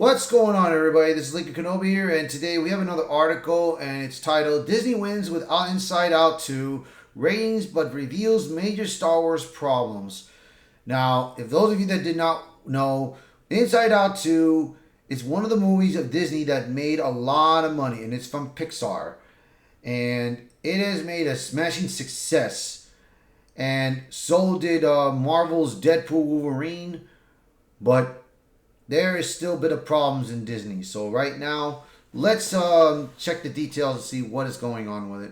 What's going on, everybody? This is Lincoln Kenobi here, and today we have another article, and it's titled Disney Wins with Inside Out 2 Ratings but Reveals Major Star Wars Problems. Now, if those of you that did not know, Inside Out 2 is one of the movies of Disney that made a lot of money, and it's from Pixar. And it has made a smashing success. And so did Marvel's Deadpool Wolverine, but there is still a bit of problems in Disney. So right now, let's check the details and see what is going on with it.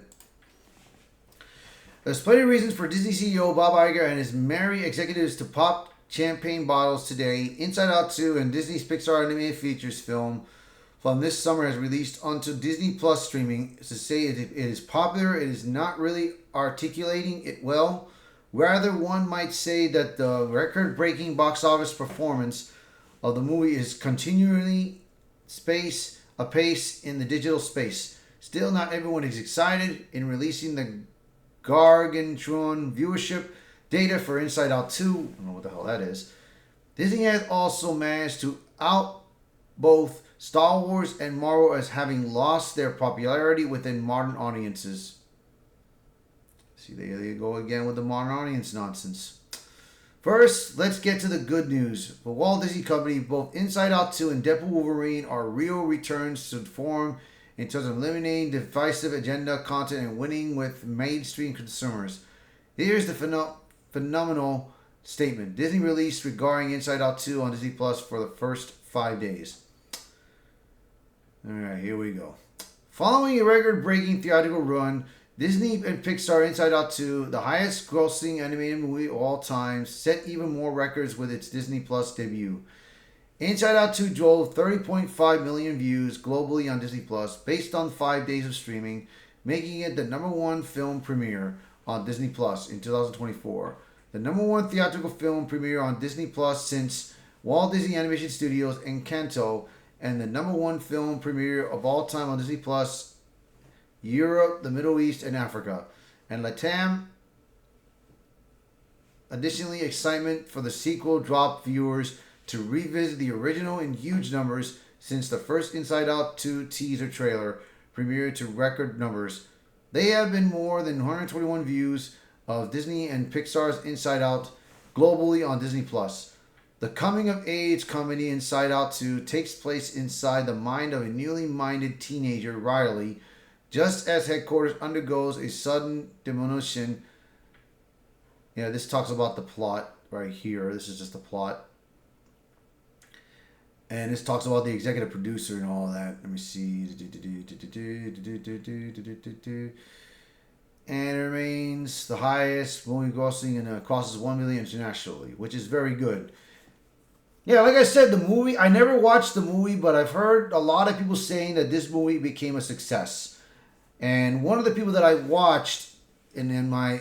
There's plenty of reasons for Disney CEO Bob Iger and his merry executives to pop champagne bottles today. Inside Out 2 and Disney's Pixar animated features film from this summer has released onto Disney Plus streaming. To say it is popular, it is not really articulating it well. Rather, one might say that the record-breaking box office performance of the movie is continually apace in the digital space. Still, not everyone is excited in releasing the gargantuan viewership data for Inside Out 2. I don't know what the hell that is. Disney has also managed to out both Star Wars and Marvel as having lost their popularity within modern audiences. See, there you go again with the modern audience nonsense. First, let's get to the good news. For Walt Disney Company, both Inside Out 2 and Deadpool Wolverine are real returns to form in terms of eliminating divisive agenda content and winning with mainstream consumers. Here's the phenomenal statement Disney released regarding Inside Out 2 on Disney Plus for the first 5 days. Alright, here we go. Following a record-breaking theatrical run, Disney and Pixar Inside Out 2, the highest grossing animated movie of all time, set even more records with its Disney Plus debut. Inside Out 2 drove 30.5 million views globally on Disney Plus based on 5 days of streaming, making it the number one film premiere on Disney Plus in 2024. The number one theatrical film premiere on Disney Plus since Walt Disney Animation Studios' Encanto, and the number one film premiere of all time on Disney Plus Europe, the Middle East, and Africa, and LATAM. Additionally, excitement for the sequel dropped viewers to revisit the original in huge numbers since the first Inside Out 2 teaser trailer premiered to record numbers. They have been more than 121 views of Disney and Pixar's Inside Out globally on Disney Plus. The coming-of-age comedy Inside Out 2 takes place inside the mind of a newly minded teenager, Riley, just as headquarters undergoes a sudden demolition. Yeah, this talks about the plot right here. This is just the plot. And this talks about the executive producer and all that. Let me see. And it remains the highest movie grossing and crosses 1 million internationally, which is very good. Yeah, like I said, the movie, I never watched the movie, but I've heard a lot of people saying that this movie became a success. And one of the people that I watched in my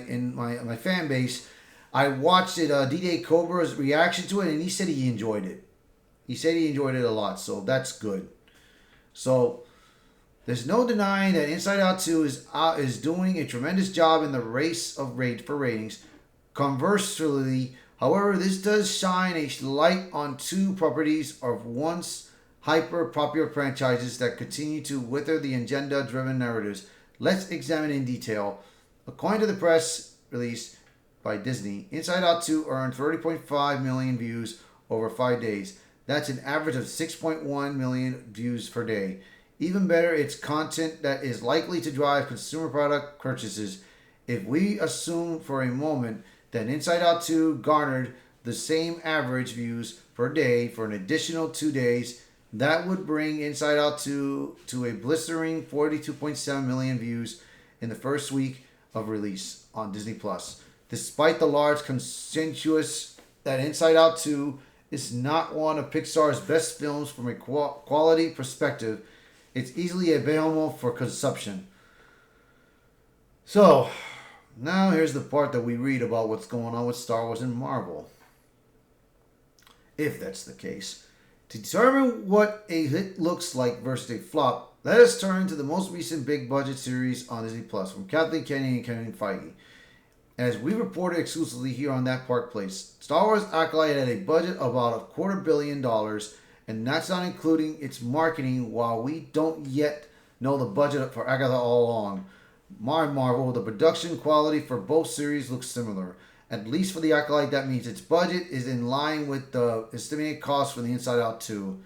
fan base, I watched it, DJ Cobra's reaction to it, and he said he enjoyed it. He said he enjoyed it a lot, so that's good. So there's no denying that Inside Out 2 is doing a tremendous job in the race for ratings. Conversely, however, this does shine a light on two properties of once hyper-popular franchises that continue to wither the agenda-driven narratives. Let's examine in detail. According to the press release by Disney, Inside Out 2 earned 30.5 million views over 5 days. That's an average of 6.1 million views per day. Even better, it's content that is likely to drive consumer product purchases. If we assume for a moment that Inside Out 2 garnered the same average views per day for an additional 2 days, that would bring Inside Out 2 to a blistering 42.7 million views in the first week of release on Disney Plus. Despite the large consensus that Inside Out 2 is not one of Pixar's best films from a quality perspective, it's easily available for consumption. So, now here's the part that we read about what's going on with Star Wars and Marvel. If that's the case. To determine what a hit looks like versus a flop, let us turn to the most recent big budget series on Disney Plus from Kathleen Kennedy and Kevin Feige. As we reported exclusively here on That Park Place, Star Wars Acolyte had a budget of about $250 million and that's not including its marketing. While we don't yet know the budget for Agatha All Along, Marvel, the production quality for both series looks similar. At least for The Acolyte, that means its budget is in line with the estimated cost for the Inside Out 2.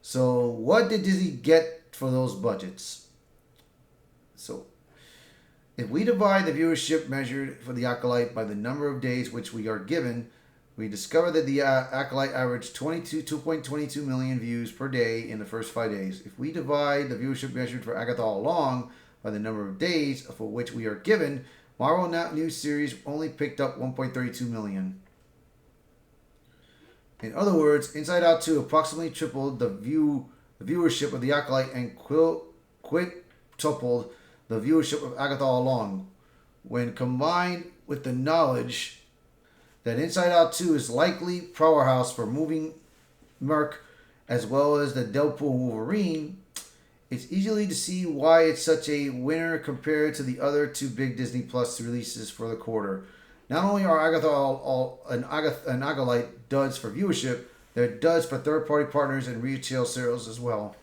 So, what did Disney get for those budgets? So, if we divide the viewership measured for The Acolyte by the number of days which we are given, we discover that The Acolyte averaged 2.22 million views per day in the first 5 days. If we divide the viewership measured for Agatha All Along by the number of days for which we are given, Marvel New Series only picked up 1.32 million. In other words, Inside Out 2 approximately tripled the viewership of The Acolyte and quintupled the viewership of Agatha All Along. When combined with the knowledge that Inside Out 2 is likely powerhouse for moving Merc as well as the Deadpool Wolverine, it's easily to see why it's such a winner compared to the other two big Disney Plus releases for the quarter. Not only are Agatha and Acolyte duds for viewership, they're duds for third-party partners and retail sales as well.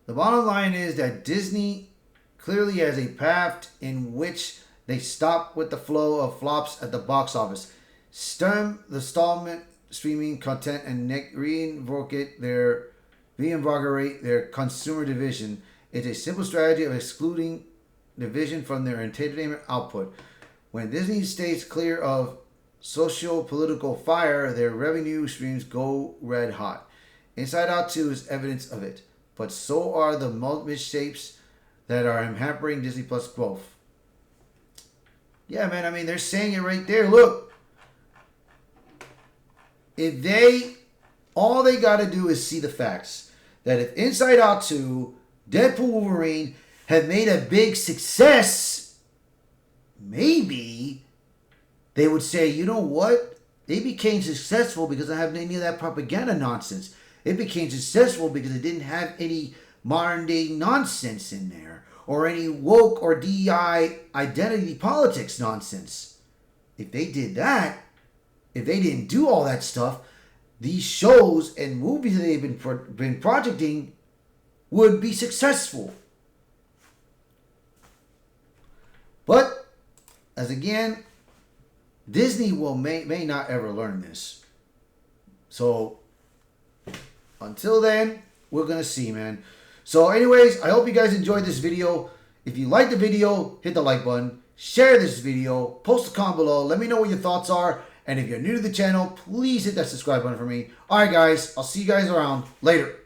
The bottom line is that Disney clearly has a path in which they stop with the flow of flops at the box office, stem the stallment streaming content, and reinvigorate their consumer division. It's a simple strategy of excluding division from their entertainment output. When Disney stays clear of socio-political fire, their revenue streams go red hot. Inside Out 2 is evidence of it, but so are the misshapes that are hampering Disney Plus growth. Yeah, man, I mean, they're saying it right there. Look, all they got to do is see the facts. That if Inside Out 2, Deadpool Wolverine had made a big success, maybe they would say, you know what? They became successful because I have any of that propaganda nonsense. It became successful because it didn't have any modern day nonsense in there, or any woke or DEI identity politics nonsense. If they did that, if they didn't do all that stuff, these shows and movies that they've been projecting would be successful. But, as again, Disney may not ever learn this. So, until then, we're going to see, man. So, anyways, I hope you guys enjoyed this video. If you like the video, hit the like button. Share this video. Post a comment below. Let me know what your thoughts are. And if you're new to the channel, please hit that subscribe button for me. Alright, guys. I'll see you guys around. Later.